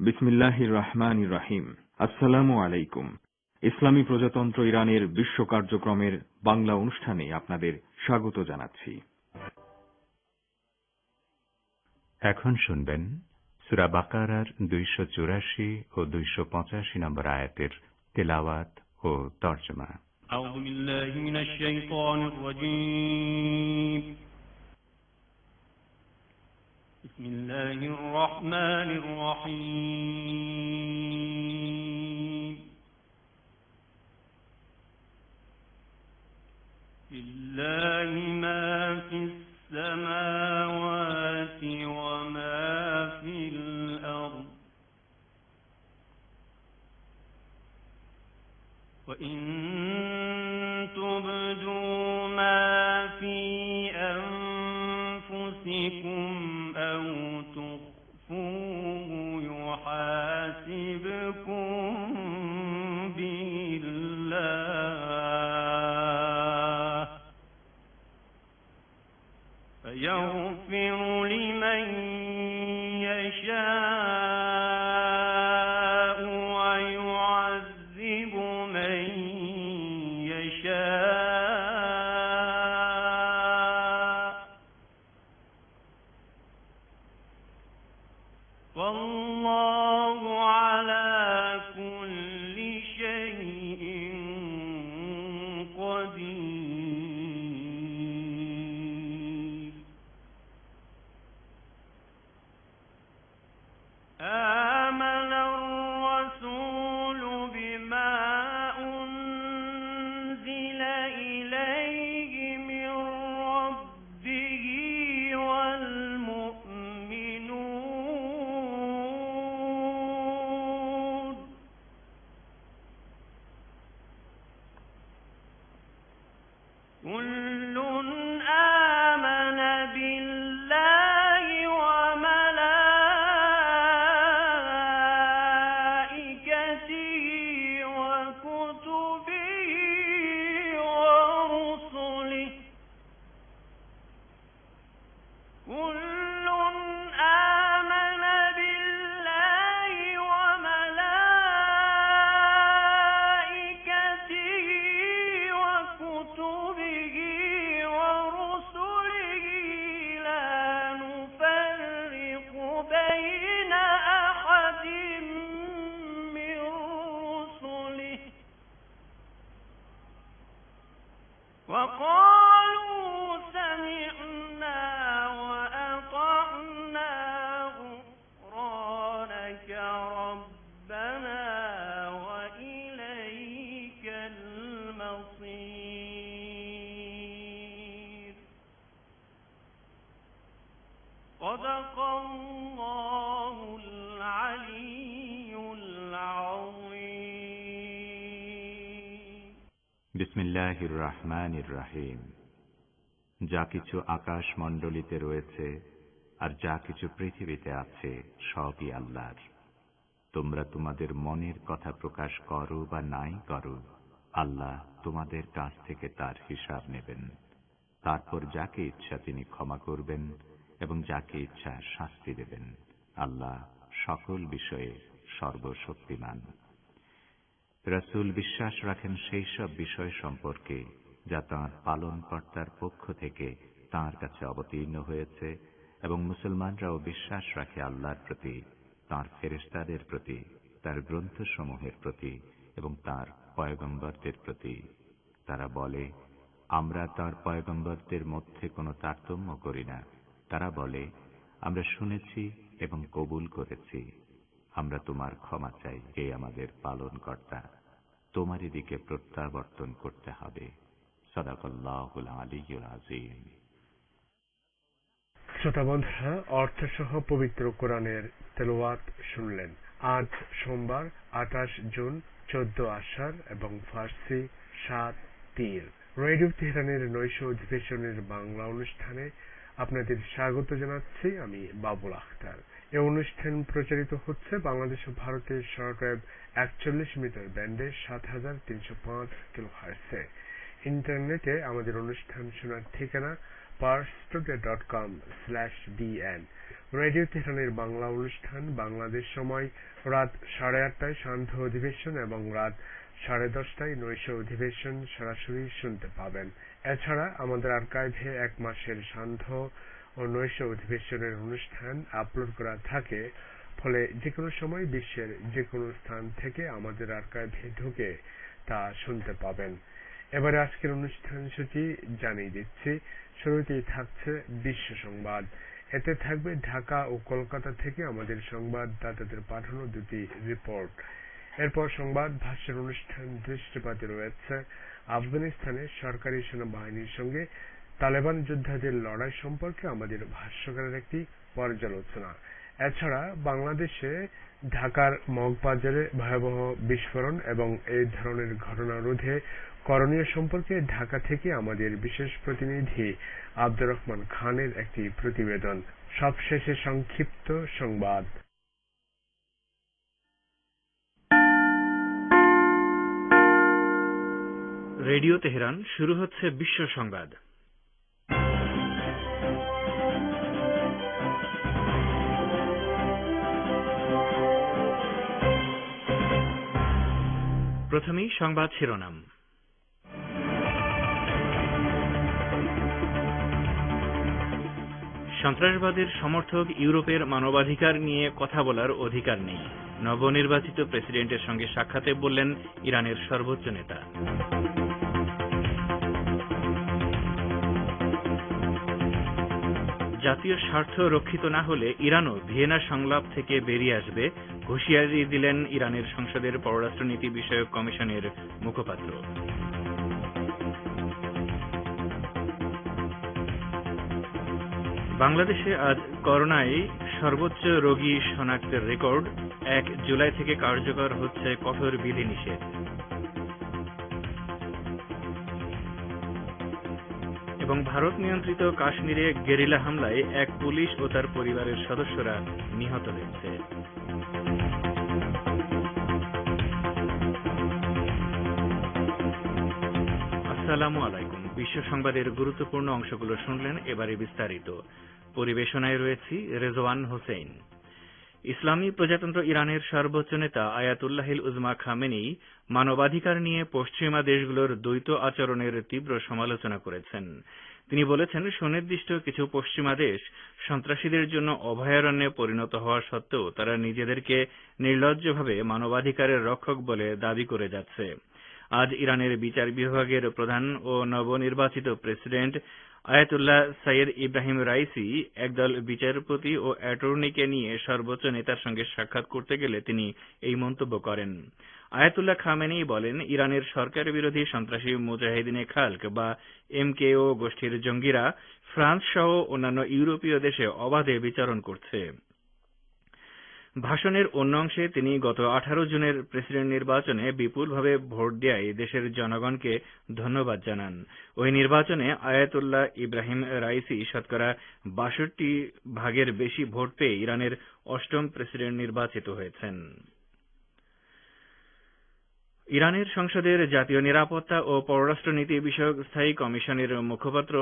বিসমিল্লাহির রহমানির রহিম। আসসালামু আলাইকুম। ইসলামী প্রজাতন্ত্র ইরানের বিশ্ব কার্যক্রমের বাংলা অনুষ্ঠানে আপনাদের স্বাগত জানাচ্ছি। এখন শুনবেন সূরা বাকারার 284 ও 285 নম্বর আয়াতের তেলাওয়াত ও তরজমা। আউযু বিল্লাহি মিনাশ শাইতানির রাজীম। বিসমিল্লাহির রহমানির রহিম। লিল্লাহি মা ফিস সামাওয়াতি ওয়া মা ফিল আরদ ওয়া ইন তুবদু মা ফি আনফুসিকুম আও তুখফুহু ইউহাসিবকুম বিল্লাহ ফায়াগফিরু লিমান ইয়াশা'উ ওয়া ইউ'আযযিবু মান ইয়াশা', ওয়াল্লাহু আলা কুল্লি শাইইন কাদির। আমানার রাসূলু বিমা উনজিলা ইলাইহি মির রাব্বিহি ওয়াল মুমিনুন কুল্লুন আমানা বিল্লাহি ওয়া মালাইকাতিহি ওয়া কুতুবিহি ওয়া রুসুলিহি কুল্লুন আমানা বিল্লাহি ওয়া মালাইকাতিহি ওয়া কুতুবিহি ওয়া রুসুলিহি লা নুফাররিকু বাইনা আহাদিন মির রুসুলিহি ওয়া ক্বালু সামি'না ওয়া আতা'না গুফরানাকা রাব্বানা ওয়া ইলাইকাল মাসীর। সাদাকাল্লাহুল আলিয়্যুল আযীম। বিসমিল্লাহির রহমানির রহিম। যা কিছু আকাশ মণ্ডলীতে রয়েছে আর যা কিছু পৃথিবীতে আছে সবই আল্লাহর। তোমরা তোমাদের মনের কথা প্রকাশ করো বা নাই করো, আল্লাহ তোমাদের কাছ থেকে তার হিসাব নেবেন। তারপর যাকে ইচ্ছা তিনি ক্ষমা করবেন এবং যাকে ইচ্ছা শাস্তি দেবেন। আল্লাহ সকল বিষয়ে সর্বশক্তিমান। রাসূল বিশ্বাস রাখেন সেই সব বিষয় সম্পর্কে যা তাঁর পালনকর্তার পক্ষ থেকে তাঁর কাছে অবতীর্ণ হয়েছে, এবং মুসলমানরাও বিশ্বাস রাখে আল্লাহর প্রতি, তাঁর ফেরেশতাদের প্রতি, তাঁর গ্রন্থসমূহের প্রতি এবং তাঁর পয়গম্বরদের প্রতি। তারা বলে, আমরা তাঁর পয়গম্বরদের মধ্যে কোনো তারতম্য করি না। তারা বলে, আমরা শুনেছি এবং কবুল করেছি। আমরা তোমার ক্ষমা চাই, হে আমাদের পালনকর্তা। তোমারই দিকে প্রত্যাবর্তন করতে হবে। সাদাকাল্লাহুল আলিয়্যুল আযীম। শ্রোতা বন্ধুরা, অর্থসহ পবিত্র কোরআনের তেলাওয়াত শুনলেন। আজ সোমবার 28 জুন 14 আষাঢ় এবং ফার্সি 7 তীর। রেডিও তেহরানের নৈশ অধিবেশনের বাংলা অনুষ্ঠানে আপনাদের স্বাগত জানাচ্ছি আমি বাবুল আখতার। এই অনুষ্ঠান প্রচারিত হচ্ছে বাংলাদেশ ও ভারতের শর্টওয়েভ 41 মিটার ব্যান্ডে 7305 কিলোহার্টজে। ইন্টারনেটে আমাদের অনুষ্ঠান শোনার ঠিকানা parstoday.com/bn। রেডিও তেহরানের বাংলা অনুষ্ঠান বাংলাদেশ সময় রাত 8:30টায় সান্ধ্য অধিবেশন এবং রাত 10:30টায় নৈশ অধিবেশন সরাসরি শুনতে পাবেন। এছাড়া আমাদের আর্কাইভে 1 মাসের সান্ধ্য ও নৈশ অধিবেশনের অনুষ্ঠান আপলোড করা থাকে, ফলে যে কোনো সময় বিশ্বের যে কোনো স্থান থেকে আমাদের আর্কাইভে ঢুকে তা শুনতে পাবেন। এবারে আজকের অনুষ্ঠান সূচি জানিয়ে দিচ্ছি। শুরুতেই থাকছে বিশ্ব সংবাদ। এতে থাকবে ঢাকা ও কলকাতা থেকে আমাদের সংবাদদাতাদের পাঠানো 2টি রিপোর্ট। এরপর সংবাদ ভাষ্যের অনুষ্ঠান দৃষ্টিপাতে রয়েছে আফগানিস্তানের সরকারি সেনাবাহিনীর সঙ্গে তালেবান যোদ্ধাদের লড়াই সম্পর্কে আমাদের ভাষ্যকারের একটি পর্যালোচনা। এছাড়া বাংলাদেশে ঢাকার মগবাজারে ভয়াবহ বিস্ফোরণ এবং এই ধরনের ঘটনা রোধে করণীয় সম্পর্কে ঢাকা থেকে আমাদের বিশেষ প্রতিনিধি আব্দুর রহমান খানের একটি প্রতিবেদন। সবশেষে সংক্ষিপ্ত সংবাদ। রেডিও তেহরান শুরু হচ্ছে বিশ্ব সংবাদ। প্রথমেই সংবাদ শিরোনাম। সন্ত্রাসবাদের সমর্থক ইউরোপের মানবাধিকার নিয়ে কথা বলার অধিকার নেই, নবনির্বাচিত প্রেসিডেন্টের সঙ্গে সাক্ষাতে বললেন ইরানের সর্বোচ্চ নেতা। জাতীয় স্বার্থ রক্ষিত না হলে ইরানও ভিয়েনা সংলাপ থেকে বেরিয়ে আসবে, হুঁশিয়ারি দিলেন ইরানের সংসদের পররাষ্ট্রনীতি বিষয়ক কমিশনের মুখপাত্র। বাংলাদেশে আজ করোনায় সর্বোচ্চ রোগী শনাক্তের রেকর্ড। 1 জুলাই থেকে কার্যকর হচ্ছে কঠোর বিধিনিষেধ। এবং ভারত নিয়ন্ত্রিত কাশ্মীরে গেরিলা হামলায় 1 পুলিশ ও তার পরিবারের সদস্যরা নিহত হয়েছে। আসসালামু আলাইকুম। বিশ্ব সংবাদের গুরুত্বপূর্ণ অংশগুলো শুনলেন, এবারে বিস্তারিত। পরিবেশনায় রয়েছি রেজওয়ান হোসেন। ইসলামী প্রজাতন্ত্র ইরানের সর্বোচ্চ নেতা আয়াতুল্লাহিল উজমা খামেনি মানবাধিকার নিয়ে পশ্চিমা দেশগুলোর দ্বৈত আচরণের তীব্র সমালোচনা করেছেন। তিনি বলেছেন, সুনির্দিষ্ট কিছু পশ্চিমা দেশ সন্ত্রাসীদের জন্য অভয়ারণ্যে পরিণত হওয়া সত্ত্বেও তারা নিজেদেরকে নির্লজ্জভাবে মানবাধিকারের রক্ষক বলে দাবি করে যাচ্ছে। আজ ইরানের বিচার বিভাগের প্রধান ও নবনির্বাচিত president Ayatollah Sayyid Ebrahim Raisi একদল বিচারপতি ও অ্যাটর্নিকে নিয়ে সর্বোচ্চ নেতার সঙ্গে সাক্ষাৎ করতে গেলে তিনি এই মন্তব্য করেন। আয়াতুল্লাহ খামেনি বলেন, ইরানের সরকার বিরোধী সন্ত্রাসী মুজাহিদিনে খালক বা MKO গোষ্ঠীর জঙ্গিরা ফ্রান্স সহ অন্যান্য ইউরোপীয় দেশে অবাধে বিচরণ করছে। ভাষণের অন্য অংশে তিনি গত 18 জুনের প্রেসিডেন্ট নির্বাচনে বিপুলভাবে ভোট দেওয়ায় দেশের জনগণকে ধন্যবাদ জানান। ওই নির্বাচনে আয়াতুল্লাহ ইব্রাহিম রাইসি শতকরা 62% বেশি ভোট পেয়ে ইরানের 8ম প্রেসিডেন্ট নির্বাচিত হয়েছেন। ইরানের সংসদের জাতীয় নিরাপত্তা ও পররাষ্ট্রনীতি বিষয়ক স্থায়ী কমিশনের মুখপাত্র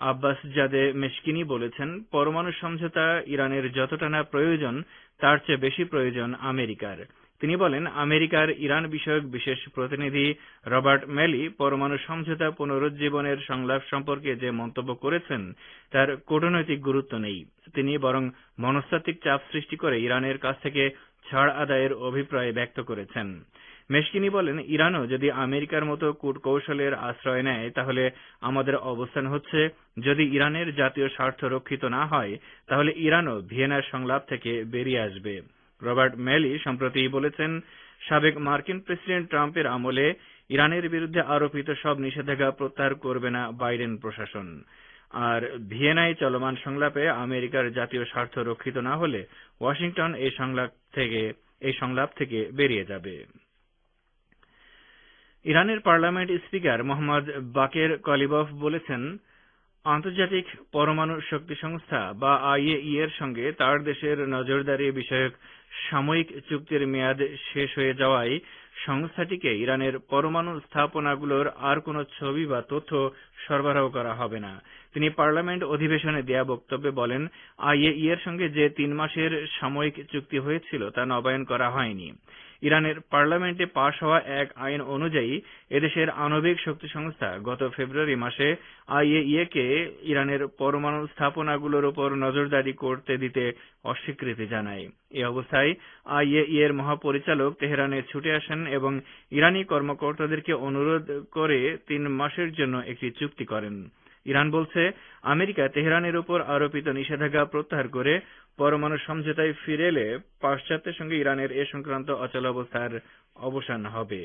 আব্বাস জাদে মেশকিনি বলেছেন, পরমাণু সমঝোতা ইরানের যতটা না প্রয়োজন তার চেয়ে বেশি প্রয়োজন আমেরিকার। তিনি বলেন, আমেরিকার ইরান বিষয়ক বিশেষ প্রতিনিধি রবার্ট ম্যালি পরমাণু সমঝোতা পুনরুজ্জীবনের সংলাপ সম্পর্কে যে মন্তব্য করেছেন তার কূটনৈতিক গুরুত্ব নেই। তিনি বরং মনস্তাত্ত্বিক চাপ সৃষ্টি করে ইরানের কাছ থেকে ছাড় আদায়ের অভিপ্রায় ব্যক্ত করেছেন। মেশকিনি বলেন, ইরানও যদি আমেরিকার মতো কূটকৌশলের আশ্রয় নেয় তাহলে আমাদের অবস্থান হচ্ছে, যদি ইরানের জাতীয় স্বার্থ রক্ষিত না হয় তাহলে ইরানও ভিয়েনার সংলাপ থেকে বেরিয়ে আসবে। রবার্ট ম্যালি সম্প্রতি বলেছেন, সাবেক মার্কিন প্রেসিডেন্ট ট্রাম্পের আমলে ইরানের বিরুদ্ধে আরোপিত সব নিষেধাজ্ঞা প্রত্যাহার করবে না বাইডেন প্রশাসন। আর ভিয়েনায় চলমান সংলাপে আমেরিকার জাতীয় স্বার্থ রক্ষিত না হলে ওয়াশিংটন এই সংলাপ থেকে বেরিয়ে যাবে। ইরানের পার্লামেন্ট স্পিকার মোহাম্মদ বাকের কলিবফ বলেছেন, আন্তর্জাতিক পরমাণু শক্তি সংস্থা বা আইএইএ এর সঙ্গে তার দেশের নজরদারি বিষয়ক সাময়িক চুক্তির মেয়াদ শেষ হয়ে যাওয়ায় সংস্থাটিকে ইরানের পরমাণু স্থাপনাগুলোর আর কোনো ছবি বা তথ্য সরবরাহ করা হবে না। তিনি পার্লামেন্ট অধিবেশনে দেয়া বক্তব্যে বলেন, আইএইএ এর সঙ্গে যে 3 মাসের সাময়িক চুক্তি হয়েছিল তা নবায়ন করা হয়নি। ইরানের পার্লামেন্টে পাশ হওয়া এক আইন অনুযায়ী এদেশের আণবিক শক্তি সংস্থা গত ফেব্রুয়ারি মাসে আইএইএ কে ইরানের পরমাণু স্থাপনাগুলোর উপর নজরদারি করতে দিতে অস্বীকৃতি জানায়। এই অবস্থায় আইএইএ এর মহাপরিচালক তেহরানে ছুটে আসেন এবং ইরানি কর্মকর্তাদেরকে অনুরোধ করে 3 মাসের জন্য একটি চুক্তি করেন। ইরান বলছে, আমেরিকা তেহরানের উপর আরোপিত নিষেধাজ্ঞা প্রত্যাহার করে পরমাণু সমঝোতায় ফিরে এলে পাশ্চাত্যের সঙ্গে ইরানের এ সংক্রান্ত অচলাবস্থার অবসান হবে।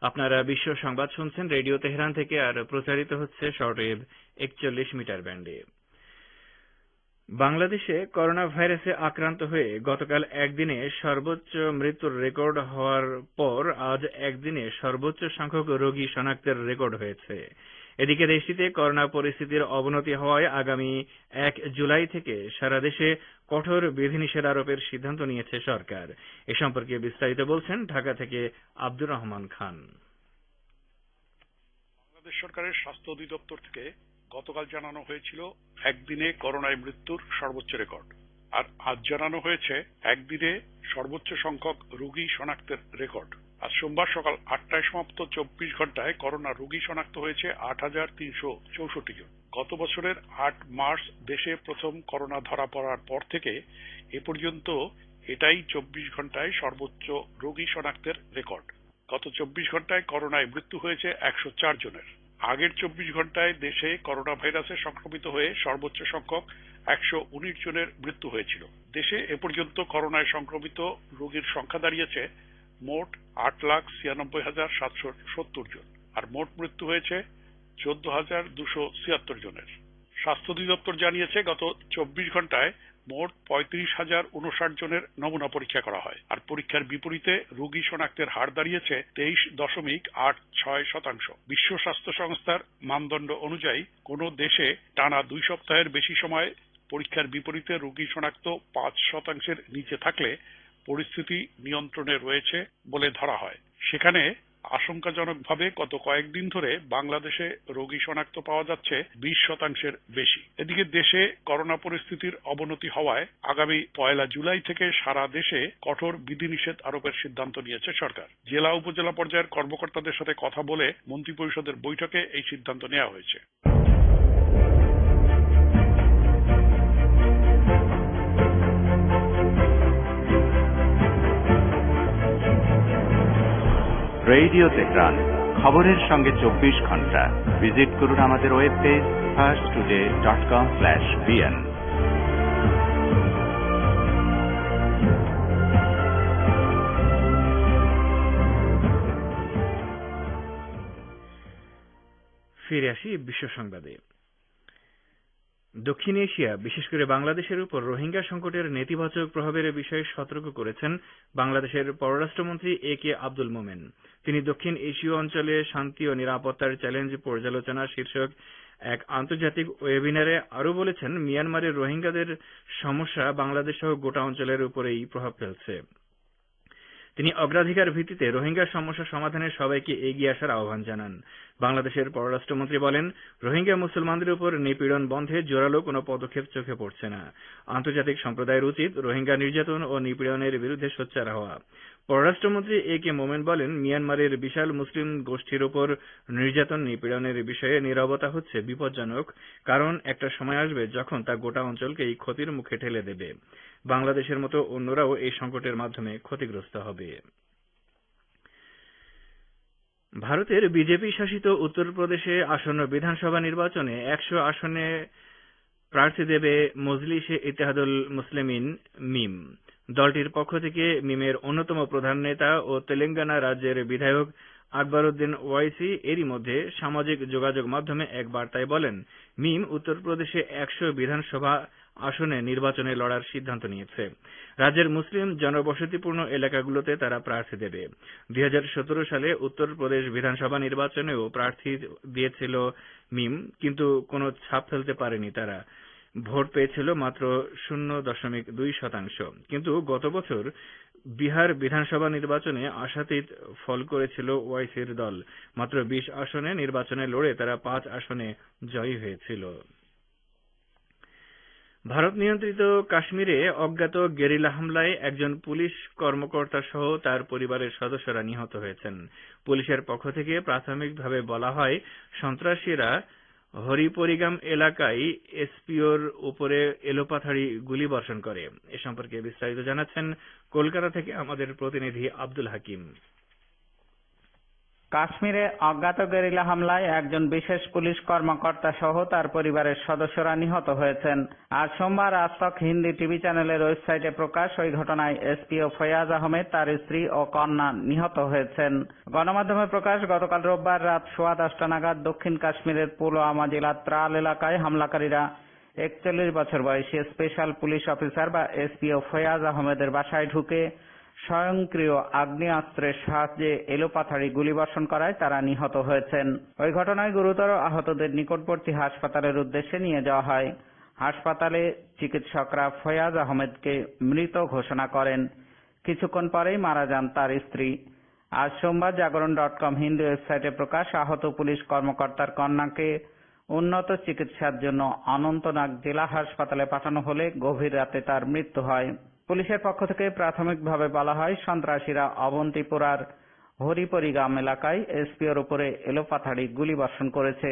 আপনারা বিশ্ব সংবাদ শুনছেন রেডিও তেহরান থেকে, আর প্রচারিত হচ্ছে শর্টওয়েভ 41 মিটার ব্যান্ডে। বাংলাদেশে করোনা ভাইরাসে আক্রান্ত হয়ে গতকাল একদিনে সর্বোচ্চ মৃত্যুর রেকর্ড হওয়ার পর আজ একদিনে সর্বোচ্চ সংখ্যক রোগী শনাক্তের রেকর্ড হয়েছে। এদিকে দেশটিতে করোনা পরিস্থিতির অবনতি হওয়ায় আগামী 1 জুলাই থেকে সারা দেশে কঠোর বিধিনিষেধ আরোপের সিদ্ধান্ত নিয়েছে সরকার। এ সম্পর্কে বিস্তারিত বলছেন ঢাকা থেকে আব্দুর রহমান খান। বাংলাদেশ সরকারের স্বাস্থ্য অধিদপ্তর থেকে গতকাল জানানো হয়েছিল একদিনে করোনায় মৃত্যুর সর্বোচ্চ রেকর্ড, আর আজ জানানো হয়েছে একদিনে সর্বোচ্চ সংখ্যক রোগী শনাক্তের রেকর্ড। আজ সোমবার সকাল 8টায় সমাপ্ত 24 ঘন্টায় করোনা রোগী শনাক্ত হয়েছে 8,364 জন। গত বছরের 8 মার্চ দেশে প্রথম করোনা ধরা পড়ার পর থেকে এ পর্যন্ত এটাই 24 ঘন্টায় সর্বোচ্চ রোগী শনাক্তের রেকর্ড। গত 24 ঘন্টায় করোনায় মৃত্যু হয়েছে 104 জনের। আগের 24 ঘন্টায় দেশে করোনা ভাইরাসে সংক্রমিত হয়ে সর্বোচ্চ সংখ্যক 119 জনের মৃত্যু হয়েছিল। দেশে এ পর্যন্ত করোনায় সংক্রমিত রোগীর সংখ্যা দাঁড়িয়েছে মোট 8,96,770 জন, আর মোট মৃত্যু হয়েছে 14,276 জনের। স্বাস্থ্য অধিদপ্তর জানিয়েছে গত 24 ঘন্টায় মোট 35,059 জনের নমুনা পরীক্ষা করা হয়, আর পরীক্ষার বিপরীতে রোগী শনাক্তের হার দাঁড়িয়েছে 23.86%। বিশ্ব স্বাস্থ্য সংস্থার মানদণ্ড অনুযায়ী কোন দেশে টানা 2 সপ্তাহের বেশি সময় পরীক্ষার বিপরীতে রোগী শনাক্ত 5% নিচে থাকলে পরিস্থিতি নিয়ন্ত্রণে রয়েছে বলে ধরা হয়। সেখানে আশঙ্কাজনকভাবে গত কয়েকদিন ধরে বাংলাদেশে রোগী শনাক্ত পাওয়া যাচ্ছে 20% বেশি। এদিকে দেশে করোনা পরিস্থিতির অবনতি হওয়ায় আগামী 1 জুলাই থেকে সারা দেশে কঠোর বিধিনিষেধ আরোপের সিদ্ধান্ত নিয়েছে সরকার। জেলা উপজেলা পর্যায়ের কর্মকর্তাদের সাথে কথা বলে মন্ত্রিপরিষদের বৈঠকে এই সিদ্ধান্ত নেওয়া হয়েছে। রেডিও তেহরান, খবরের সঙ্গে 24 ঘন্টা। ভিজিট করুন আমাদের ওয়েব পেজ firsttoday.com/bn। ফিরে আসি বিশ্ব সংবাদে। দক্ষিণ এশিয়া, বিশেষ করে বাংলাদেশের উপর রোহিঙ্গা সংকটের নেতিবাচক প্রভাবের বিষয়ে সতর্ক করেছেন বাংলাদেশের পররাষ্ট্রমন্ত্রী এ কে আব্দুল মোমেন। তিনি দক্ষিণ এশীয় অঞ্চলে শান্তি ও নিরাপত্তার চ্যালেঞ্জ পর্যালোচনা শীর্ষক এক আন্তর্জাতিক ওয়েবিনারে আরও বলেছেন, মিয়ানমারের রোহিঙ্গাদের সমস্যা বাংলাদেশ সহ গোটা অঞ্চলের উপরেই প্রভাব ফেলছে। তিনি অগ্রাধিকার ভিত্তিতে রোহিঙ্গা সমস্যা সমাধানে সবাইকে এগিয়ে আসার আহ্বান জানান। বাংলাদেশের পররাষ্ট্রমন্ত্রী বলেন, রোহিঙ্গা মুসলমানদের উপর নিপীড়ন বন্ধে জোরালো কোনো পদক্ষেপ চোখে পড়ছে না। আন্তর্জাতিক সম্প্রদায়ের উচিত রোহিঙ্গা নির্যাতন ও নিপীড়নের বিরুদ্ধে সোচ্চার হওয়া। পররাষ্ট্রমন্ত্রী এ কে মোমেন বলেন, মিয়ানমারের বিশাল মুসলিম গোষ্ঠীর উপর নির্যাতন নিপীড়নের বিষয়ে নীরবতা হচ্ছে বিপজ্জনক, কারণ একটা সময় আসবে যখন তা গোটা অঞ্চলকেই ক্ষতির মুখে ঠেলে দেবে। বাংলাদেশের মতো অন্যরাও এই সংকটের মাধ্যমে ক্ষতিগ্রস্ত হবে। ভারতের বিজেপি শাসিত উত্তরপ্রদেশে আসন্ন বিধানসভা নির্বাচনে 100 আসনে প্রার্থী দেবে মজলিসে ইত্তেহাদুল মুসলিমিন মিম। দলটির পক্ষ থেকে মিমের অন্যতম প্রধান নেতা ও তেলেঙ্গানা রাজ্যের বিধায়ক আকবরউদ্দিন ওয়াইসি এরই মধ্যে সামাজিক যোগাযোগ মাধ্যমে এক বার্তায় বলেন, মিম উত্তরপ্রদেশে 100 বিধানসভা আসনে নির্বাচনে লড়ার সিদ্ধান্ত নিয়েছে। রাজ্যের মুসলিম জনবসতিপূর্ণ এলাকাগুলোতে তারা প্রার্থী দেবে। 2017 সালে উত্তরপ্রদেশ বিধানসভা নির্বাচনেও প্রার্থী দিয়েছিল মিম, কিন্তু কোনো ছাপ ফেলতে পারেনি তারা। ভোট পেয়েছিল মাত্র 0.2%। কিন্তু গত বছর বিহার বিধানসভা নির্বাচনে আশাতীত ফল করেছিল ওয়াইসির দল। মাত্র 20 আসনে নির্বাচনে লড়ে তারা 5 আসনে জয়ী হয়েছিল। ভারত নিয়ন্ত্রিত কাশ্মীরে অজ্ঞাত গেরিলা হামলায় একজন পুলিশ কর্মকর্তা সহ তার পরিবারের সদস্যরা নিহত হয়েছেন। পুলিশের পক্ষ থেকে প্রাথমিকভাবে বলা হয়, সন্ত্রাসীরা হরিপরিগাম এলাকায় এসপিওর উপরে এলোপাথাড়ি গুলিবর্ষণ করে। এ সম্পর্কে বিস্তারিত জানাচ্ছেন কলকাতা থেকে আমাদের প্রতিনিধি আব্দুল হাকিম। কাশ্মীরে অজ্ঞাত গেরিলা হামলায় একজন বিশেষ পুলিশ কর্মকর্তা সহ তার পরিবারের সদস্যরা নিহত হয়েছেন। আজ সোমবার আজতক হিন্দি টিভি চ্যানেলের ওয়েবসাইটে প্রকাশ, ওই ঘটনায় এসপিও ফয়াজ আহমেদ, তার স্ত্রী ও কন্যা নিহত হয়েছেন। গণমাধ্যমে প্রকাশ, গতকাল রোববার রাত 10:15 নাগাদ দক্ষিণ কাশ্মীরের পুলওয়ামা জেলার ত্রাল এলাকায় হামলাকারীরা 41 বছর বয়সী স্পেশাল পুলিশ অফিসার বা এসপিও ফয়াজ আহমেদের বাসায় ঢুকে স্বয়ংক্রিয় আগ্নেয়াস্ত্রের সাহায্যে এলোপাথাড়ি গুলিবর্ষণ করায় তারা নিহত হয়েছেন। ওই ঘটনায় গুরুতর আহতদের নিকটবর্তী হাসপাতালের উদ্দেশ্যে নিয়ে যাওয়া হয়। হাসপাতালে চিকিৎসকরা ফয়াজ আহমেদকে মৃত ঘোষণা করেন। কিছুক্ষণ পরেই মারা যান তার স্ত্রী। আজ সোমবার জাগরণ.com হিন্দি ওয়েবসাইটে প্রকাশ, আহত পুলিশ কর্মকর্তার কন্যাকে উন্নত চিকিৎসার জন্য অনন্তনাগ জেলা হাসপাতালে পাঠানো হলে গভীর রাতে তার মৃত্যু হয়। পুলিশের পক্ষ থেকে প্রাথমিকভাবে বলা হয়, সন্ত্রাসীরা অবন্তিপুরার হরিপরিগাম এলাকায় এসপিওর উপরে এলোপাথাড়ি গুলিবর্ষণ করেছে।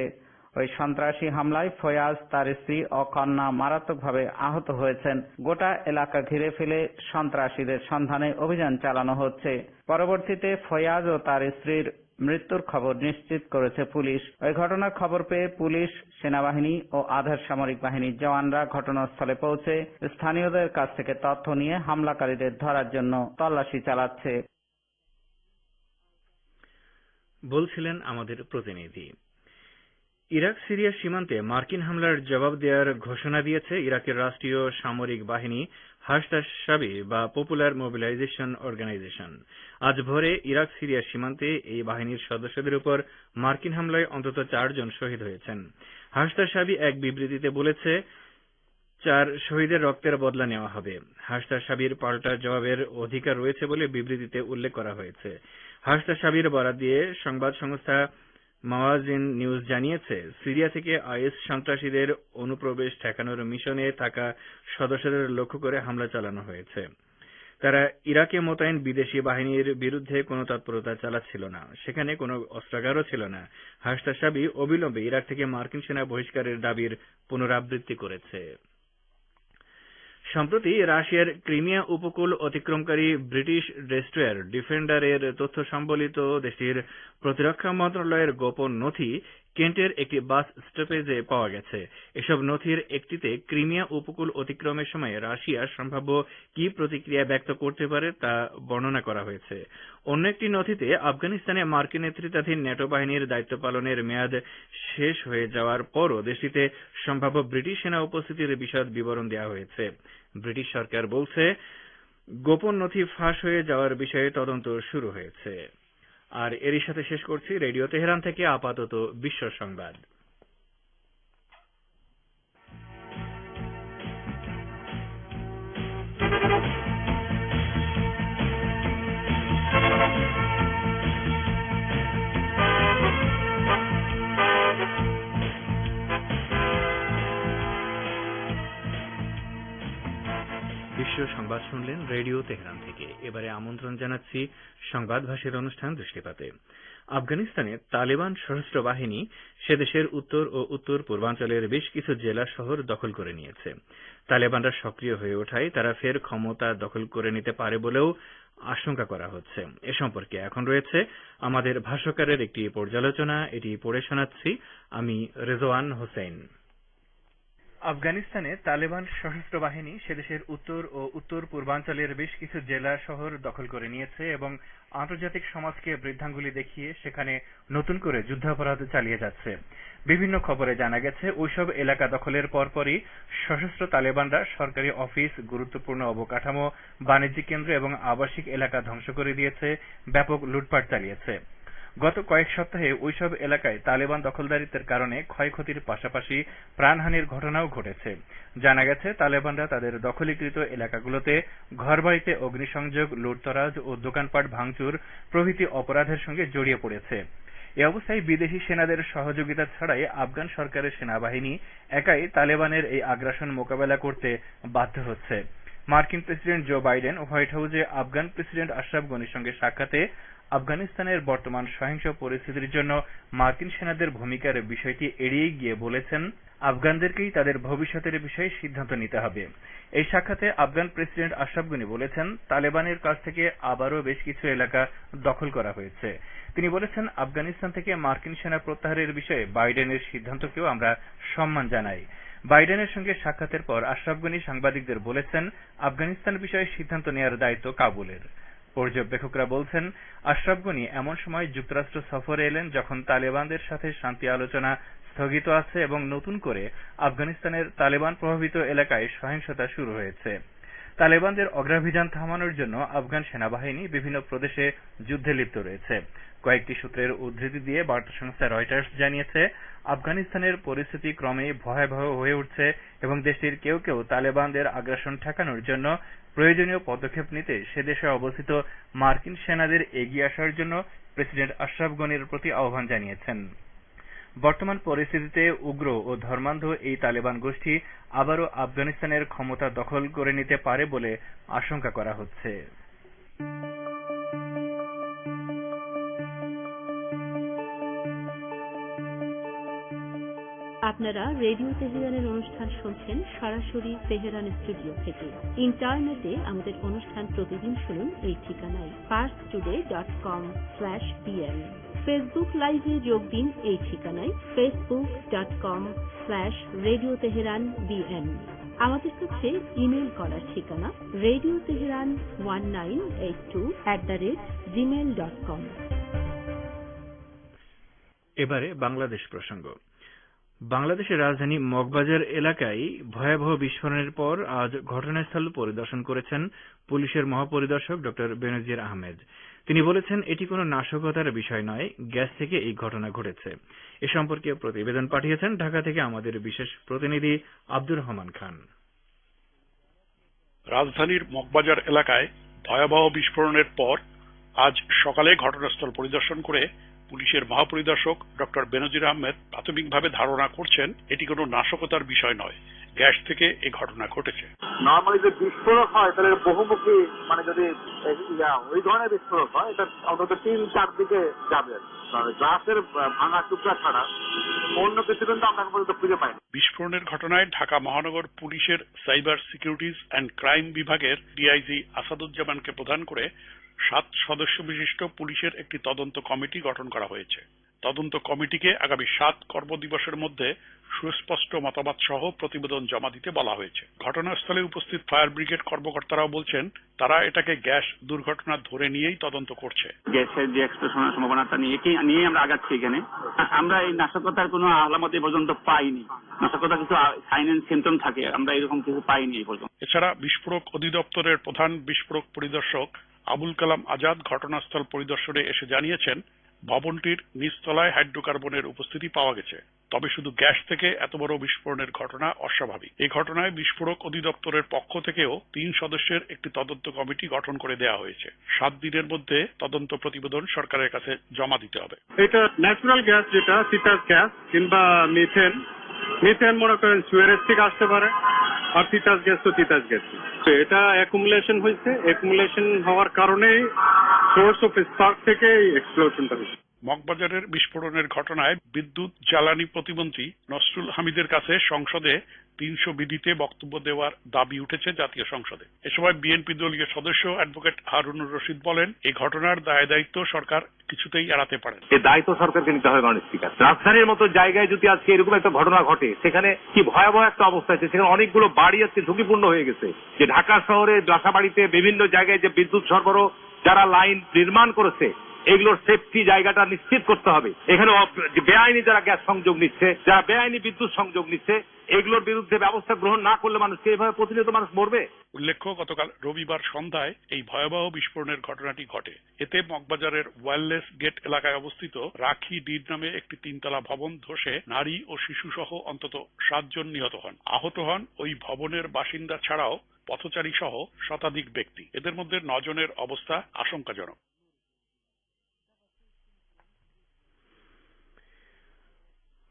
ওই সন্ত্রাসী হামলায় ফয়াজ, তার স্ত্রী ও কন্যা মারাত্মকভাবে আহত হয়েছেন। গোটা এলাকা ঘিরে ফেলে সন্ত্রাসীদের সন্ধানে অভিযান চালানো হচ্ছে। পরবর্তীতে ফয়াজ ও তার স্ত্রীর মৃত্যুর খবর নিশ্চিত করেছে পুলিশ। ওই ঘটনার খবর পেয়ে পুলিশ, সেনাবাহিনী ও আধার সামরিক বাহিনীর জওয়ানরা ঘটনাস্থলে পৌঁছে স্থানীয়দের কাছ থেকে তথ্য নিয়ে হামলাকারীদের ধরার জন্য তল্লাশি চালাচ্ছে। বলছিলেন আমাদের প্রতিনিধি। ইরাক সিরিয়া সীমান্তে মার্কিন হামলার জবাব দেওয়ার ঘোষণা দিয়েছে ইরাকের রাষ্ট্রীয় সামরিক বাহিনী হাশতাশাবি বা পপুলার মোবিলাইজেশন অর্গানাইজেশন। আজ ভোরে ইরাক সিরিয়া সীমান্তে এই বাহিনীর সদস্যদের উপর মার্কিন হামলায় অন্তত 4 জন শহীদ হয়েছেন। হাশতাশাবি এক বিবৃতিতে বলেছে, 4 শহীদের রক্তের বদলা নেওয়া হবে। হাশতাশাবির পাল্টা জবাবের অধিকার রয়েছে বলে বিবৃতিতে উল্লেখ করা হয়েছে। হাশতাশাবির বরাত দিয়ে সংবাদ সংস্থা মাওয়াজিন নিউজ জানিয়েছে, সিরিয়া থেকে আইএস সন্ত্রাসীদের অনুপ্রবেশ ঠেকানোর মিশনে থাকা সদস্যদের লক্ষ্য করে হামলা চালানো হয়েছে। তারা ইরাকে মোতায়েন বিদেশি বাহিনীর বিরুদ্ধে কোনো তৎপরতা চালাচ্ছিল না, সেখানে কোনো অস্ত্রাগারও ছিল না। হাশতাশাবি অবিলম্বে ইরাক থেকে মার্কিন সেনা বহিষ্কারের দাবির পুনরাবৃত্তি করেছে। সম্প্রতি রাশিয়ার ক্রিমিয়া উপকূল অতিক্রমকারী ব্রিটিশ ডেস্ট্রয়ার ডিফেন্ডারের তথ্য সম্বলিত দেশটির প্রতিরক্ষা মন্ত্রণালয়ের গোপন নথি কেন্টের একটি বাস স্টপেজে পাওয়া গেছে। এসব নথির একটিতে ক্রিমিয়া উপকূল অতিক্রমের সময় রাশিয়া সম্ভাব্য কি প্রতিক্রিয়া ব্যক্ত করতে পারে তা বর্ণনা করা হয়েছে। অন্য একটি নথিতে আফগানিস্তানে মার্কিন নেতৃত্বাধীন ন্যাটো বাহিনীর দায়িত্ব পালনের মেয়াদ শেষ হয়ে যাওয়ার পরও দেশটিতে সম্ভাব্য ব্রিটিশ সেনা উপস্থিতির বিশদ বিবরণ দেওয়া হয়েছে। ব্রিটিশ সরকার বলছে, গোপন নথি ফাঁস হয়ে যাওয়ার বিষয়ে তদন্ত শুরু হয়েছে। আর এরই সাথে শেষ করছি রেডিও তেহরান থেকে আপাতত বিশ্ব সংবাদ। বিশ্ব সংবাদ শুনলেন রেডিও তেহরান থেকে। এবারে আমন্ত্রণ জানাচ্ছি সংবাদ ভাষের অনুষ্ঠান দৃষ্টিপাতে। আফগানিস্তানে তালেবান সশস্ত্র বাহিনী সে দেশের উত্তর ও উত্তর পূর্বাঞ্চলের বেশ কিছু জেলা শহর দখল করে নিয়েছে। তালেবানরা সক্রিয় হয়ে ওঠায় তারা ফের ক্ষমতা দখল করে নিতে পারে বলেও আশঙ্কা করা হচ্ছে। এ সম্পর্কে এখন রয়েছে আমাদের ভাষ্যকারের একটি পর্যালোচনা, এটি পড়ে শোনাচ্ছি আমি রেজওয়ান হোসেন। আফগানিস্তানে তালেবান সশস্ত্র বাহিনী সেদেশের উত্তর ও উত্তর পূর্বাঞ্চলের বেশ কিছু জেলা শহর দখল করে নিয়েছে এবং আন্তর্জাতিক সমাজকে বৃদ্ধাঙ্গুলি দেখিয়ে সেখানে নতুন করে যুদ্ধাপরাধ চালিয়ে যাচ্ছে। বিভিন্ন খবরে জানা গেছে ওইসব এলাকা দখলের পরপরই সশস্ত্র তালেবানরা সরকারি অফিস, গুরুত্বপূর্ণ অবকাঠামো, বাণিজ্যিক কেন্দ্র এবং আবাসিক এলাকা ধ্বংস করে দিয়েছে, ব্যাপক লুটপাট চালিয়েছে। গত কয়েক সপ্তাহে ওইসব এলাকায় তালেবান দখলদারিত্বের কারণে ক্ষয়ক্ষতির পাশাপাশি প্রাণহানির ঘটনাও ঘটেছে। জানা গেছে তালেবানরা তাদের দখলীকৃত এলাকাগুলোতে ঘরবাড়িতে অগ্নিসংযোগ, লুটতরাজ ও দোকানপাট ভাঙচুর প্রভৃতি অপরাধের সঙ্গে জড়িয়ে পড়েছে। এ অবস্থায় বিদেশি সেনাদের সহযোগিতা ছাড়াই আফগান সরকারের সেনাবাহিনী একাই তালেবানের এই আগ্রাসন মোকাবেলা করতে বাধ্য হচ্ছে। মার্কিন প্রেসিডেন্ট জো বাইডেন হোয়াইট হাউসে আফগান প্রেসিডেন্ট আশরাফ গনির সঙ্গে সাক্ষাতে আফগানিস্তানের বর্তমান সহিংস পরিস্থিতির জন্য মার্কিন সেনাদের ভূমিকার বিষয়টি এড়িয়ে গিয়ে বলেছেন, আফগানদেরকেই তাদের ভবিষ্যতের বিষয়ে সিদ্ধান্ত নিতে হবে। এই সাক্ষাতে আফগান প্রেসিডেন্ট আশরাফ গনি বলেছেন, তালেবানের কাছ থেকে আবারও বেশ কিছু এলাকা দখল করা হয়েছে। তিনি বলেছেন, আফগানিস্তান থেকে মার্কিন সেনা প্রত্যাহারের বিষয়ে বাইডেনের সিদ্ধান্তকেও আমরা সম্মান জানাই। বাইডেনের সঙ্গে সাক্ষাতের পর আশরাফ গনি সাংবাদিকদের বলেছেন, আফগানিস্তান বিষয়ে সিদ্ধান্ত নেওয়ার দায়িত্ব কাবুলের। পর্যবেক্ষকরা বলছেন, আশরাফ গনি এমন সময় যুক্তরাষ্ট্র সফরে এলেন যখন তালেবানদের সাথে শান্তি আলোচনা স্থগিত আছে এবং নতুন করে আফগানিস্তানের তালেবান প্রভাবিত এলাকায় সহিংসতা শুরু হয়েছে। তালেবানদের অগ্রাভিযান থামানোর জন্য আফগান সেনাবাহিনী বিভিন্ন প্রদেশে যুদ্ধে লিপ্ত রয়েছে। কয়েকটি সূত্রের উদ্ধৃতি দিয়ে বার্তা সংস্থা রয়টার্স জানিয়েছে, আফগানিস্তানের পরিস্থিতি ক্রমেই ভয়াবহ হয়ে উঠছে এবং দেশটির কেউ কেউ তালেবানদের আগ্রাসন ঠেকানোর জন্য প্রয়োজনীয় পদক্ষেপ নিতে সেদেশে অবস্থিত মার্কিন সেনাদের এগিয়ে আসার জন্য প্রেসিডেন্ট আশরাফ গনির প্রতি আহ্বান জানিয়েছেন। বর্তমান পরিস্থিতিতে উগ্র ও ধর্মান্ধ এই তালেবান গোষ্ঠী আবারও আফগানিস্তানের ক্ষমতা দখল করে নিতে পারে বলে আশঙ্কা করা হচ্ছে। আপনারা রেডিও তেহরানের অনুষ্ঠান শুনছেন সরাসরি তেহরান স্টুডিও থেকে। ইন্টারনেটে আমাদের অনুষ্ঠান প্রতিদিন শুনুন এই ঠিকানায় parstoday.com/pl। ফেসবুক লাইভে যোগ দিন এই ঠিকানায় facebook.com/Radio Tehran BN। আমাদের কাছে ইমেল করার ঠিকানা radioteheran1982@gmail.com। এবারে বাংলাদেশ প্রসঙ্গ। বাংলাদেশের রাজধানী মগবাজার এলাকায় ভয়াবহ বিস্ফোরণের পর আজ ঘটনাস্থল পরিদর্শন করেছেন পুলিশের মহাপরিদর্শক ডক্টর বেনজির আহমেদ। তিনি বলেছেন, এটি কোনো নাশকতার বিষয় নয়, গ্যাস থেকে এই ঘটনা ঘটেছে। এ সম্পর্কে প্রতিবেদন পাঠিয়েছেন ঢাকা থেকে আমাদের বিশেষ প্রতিনিধি আব্দুর রহমান খান। রাজধানীর মগবাজার এলাকায় ভয়াবহ বিস্ফোরণের পর আজ সকালে ঘটনাস্থল পরিদর্শন করে পুলিশের মহাপরিদর্শক ডক্টর বেনজির আহমেদ প্রাথমিকভাবে ধারণা করছেন এটি কোনো নাশকতার বিষয় নয়, গ্যাস থেকে এই ঘটনা ঘটেছে। নর্মালি যে বিস্ফোরক হয় তাহলে বহুমুখী, মানে যদি ওই ধরনের বিস্ফোরক হয় এটা অন্তত 3-4 দিকে যাবে। গ্লাসের ভাঙা টুকরা ছাড়া অন্য কিছু কিন্তু আমরা পর্যন্ত খুঁজে পাইনি। বিস্ফোরণের ঘটনায় ঢাকা মহানগর পুলিশের সাইবার সিকিউরিটিজ অ্যান্ড ক্রাইম বিভাগের ডিআইজি আসাদুজ্জামানকে প্রধান করে 7 সদস্য বিশিষ্ট পুলিশের একটি তদন্ত কমিটি গঠন করা হয়েছে। তদন্ত কমিটিকে আগামী 7 কর্মদিবসের মধ্যে সুস্পষ্ট মতামত সহ প্রতিবেদন জমা দিতে বলা হয়েছে। ঘটনাস্থলে উপস্থিত ফায়ার ব্রিগেড কর্মকর্তারাও বলছেন, তারা এটাকে গ্যাস দুর্ঘটনা ধরে নিয়েই তদন্ত করছে। গ্যাসের যে এক্সপ্লোশনের সম্ভাবনাটা নিয়ে আমরা আগাচ্ছি। এখানে আমরা এই নাশকতার কোনো আলামত পর্যন্ত পাইনি। নাশকতার কিছু সাইন এন্ড সিম্পটম থাকে, আমরা এরকম কিছু পাইনি এই পর্যন্ত। এছাড়া বিস্ফোরক অধিদপ্তরের প্রধান বিস্ফোরক পরিদর্শক আবুল কালাম আজাদ ঘটনাস্থল পরিদর্শনে এসে জানিয়েছেন, ভবনটির নিচতলায় হাইড্রোকার্বনের উপস্থিতি পাওয়া গেছে। তবে শুধু গ্যাস থেকে এত বড় বিস্ফোরণের ঘটনা অস্বাভাবিক। এই ঘটনায় বিস্ফোরক অধিদপ্তরের পক্ষ থেকেও 3 সদস্যের একটি তদন্ত কমিটি গঠন করে দেওয়া হয়েছে। 7 দিনের মধ্যে তদন্ত প্রতিবেদন সরকারের কাছে জমা দিতে হবে। এটা ন্যাচারাল গ্যাস, যেটা তিতাস গ্যাস কিংবা মিথেন। মিথেন মনে করেন সুয়ারেজ থেকে আসতে পারে, আর তিতাস গ্যাস তো তিতাস গ্যাস। এটা অ্যাকুমুলেশন হয়েছে, অ্যাকুমুলেশন হওয়ার কারণে সোর্স অফ স্পার্ক থেকে এক্সপ্লোশনটা হয়েছে। মগবাজারের বিস্ফোরণের ঘটনায় বিদ্যুৎ জ্বালানি প্রতিমন্ত্রী নসরুল হামিদের কাছে সংসদে 300 বিধিতে বক্তব্য দেওয়ার দাবি উঠেছে জাতীয় সংসদে। এ সময় বিএনপি দলীয় সদস্য অ্যাডভোকেট হারুনুর রশিদ বলেন, এই ঘটনার দায় দায়িত্ব সরকার কিছুতেই এড়াতে পারে না। এই দায়িত্ব সরকারকে নিতে হবে মাননীয় স্পিকার। রাজধানীর মতো জায়গায় যদি আজকে এরকম একটা ঘটনা ঘটে, সেখানে কি ভয়াবহ একটা অবস্থা আছে, সেখানে অনেকগুলো বাড়ি আজকে ঝুঁকিপূর্ণ হয়ে গেছে। যে ঢাকা শহরে বাসাবাড়িতে বিভিন্ন জায়গায় যে বিদ্যুৎ সরবরাহ যারা লাইন নির্মাণ করেছে, এগুলোর সেফটি জায়গাটা নিশ্চিত করতে হবে। এখানে বেআইনি যারা গ্যাস সংযোগ নিচ্ছে, যারা বেআইনি বিদ্যুৎ সংযোগ নিচ্ছে, এগুলোর বিরুদ্ধে ব্যবস্থা গ্রহণ না করলে মানুষকে এইভাবে প্রতিনিয়ত মানুষ মরবে। উল্লেখ্য, গতকাল রবিবার সন্ধ্যায় এই ভয়াবহ বিস্ফোরণের ঘটনাটি ঘটে। এতে মগবাজারের ওয়্যারলেস গেট এলাকায় অবস্থিত রাখি ডিড নামে একটি 3তলা ভবন ধসে নারী ও শিশু সহ অন্তত 7 জন নিহত হন। আহত হন ওই ভবনের বাসিন্দা ছাড়াও পথচারী সহ শতাধিক ব্যক্তি। এদের মধ্যে 9 জনের অবস্থা আশঙ্কাজনক।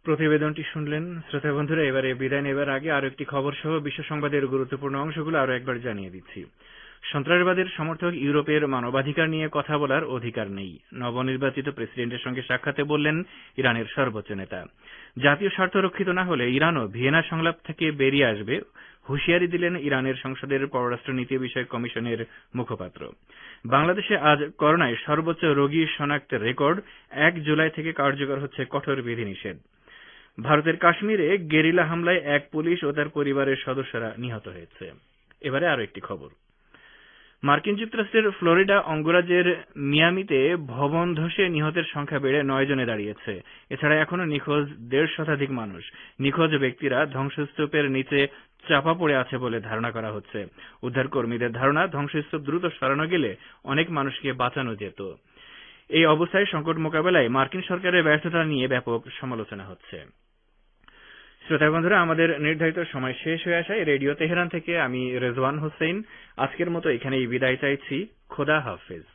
প্রতিবেদনটি শুনলেন শ্রোতা বন্ধুরা। এবারে বিদায় নেবার আগে আরো একটি খবর সহ বিশ্ব সংবাদের গুরুত্বপূর্ণ অংশগুলো আরো একবার জানিয়ে দিচ্ছি। সন্ত্রাসবাদের সমর্থক ইউরোপের মানবাধিকার নিয়ে কথা বলার অধিকার নেই, নবনির্বাচিত প্রেসিডেন্টের সঙ্গে সাক্ষাতে বললেন ইরানের সর্বোচ্চ নেতা। জাতীয় স্বার্থ রক্ষিত না হলে ইরানও ভিয়েনা সংলাপ থেকে বেরিয়ে আসবে, হুঁশিয়ারি দিলেন ইরানের সংসদের পররাষ্ট্রনীতি বিষয়ক কমিশনের মুখপাত্র। বাংলাদেশে আজ করোনায় সর্বোচ্চ রোগী শনাক্তের রেকর্ড। 1 জুলাই থেকে কার্যকর হচ্ছে কঠোর বিধিনিষেধ। ভারতের কাশ্মীরে গেরিলা হামলায় 1 পুলিশ ও তার পরিবারের সদস্যরা নিহত হয়েছে। এবারে আরো একটি খবর। মার্কিন যুক্তরাষ্ট্রের ফ্লোরিডা অঙ্গরাজ্যের মিয়ামিতে ভবন ধসে নিহতের সংখ্যা বেড়ে 9 জনে দাঁড়িয়েছে। এছাড়া এখনো নিখোঁজ 150 শতাধিক মানুষ। নিখোঁজ ব্যক্তিরা ধ্বংসস্তূপের নিচে চাপা পড়ে আছে বলে ধারণা করা হচ্ছে। উদ্ধারকর্মীদের ধারণা, ধ্বংসস্তূপ দ্রুত সরানো গেলে অনেক মানুষকে বাঁচানো যেত। এই অবস্থায় সংকট মোকাবেলায় মার্কিন সরকারের ব্যর্থতা নিয়ে ব্যাপক সমালোচনা হচ্ছে। শ্রোতা বন্ধুরা, আমাদের নির্ধারিত সময় শেষ হয়ে আসায় রেডিও তেহরান থেকে আমি রেজওয়ান হোসেন আজকের মতো এখানেই বিদায় চাইছি। খোদা হাফেজ।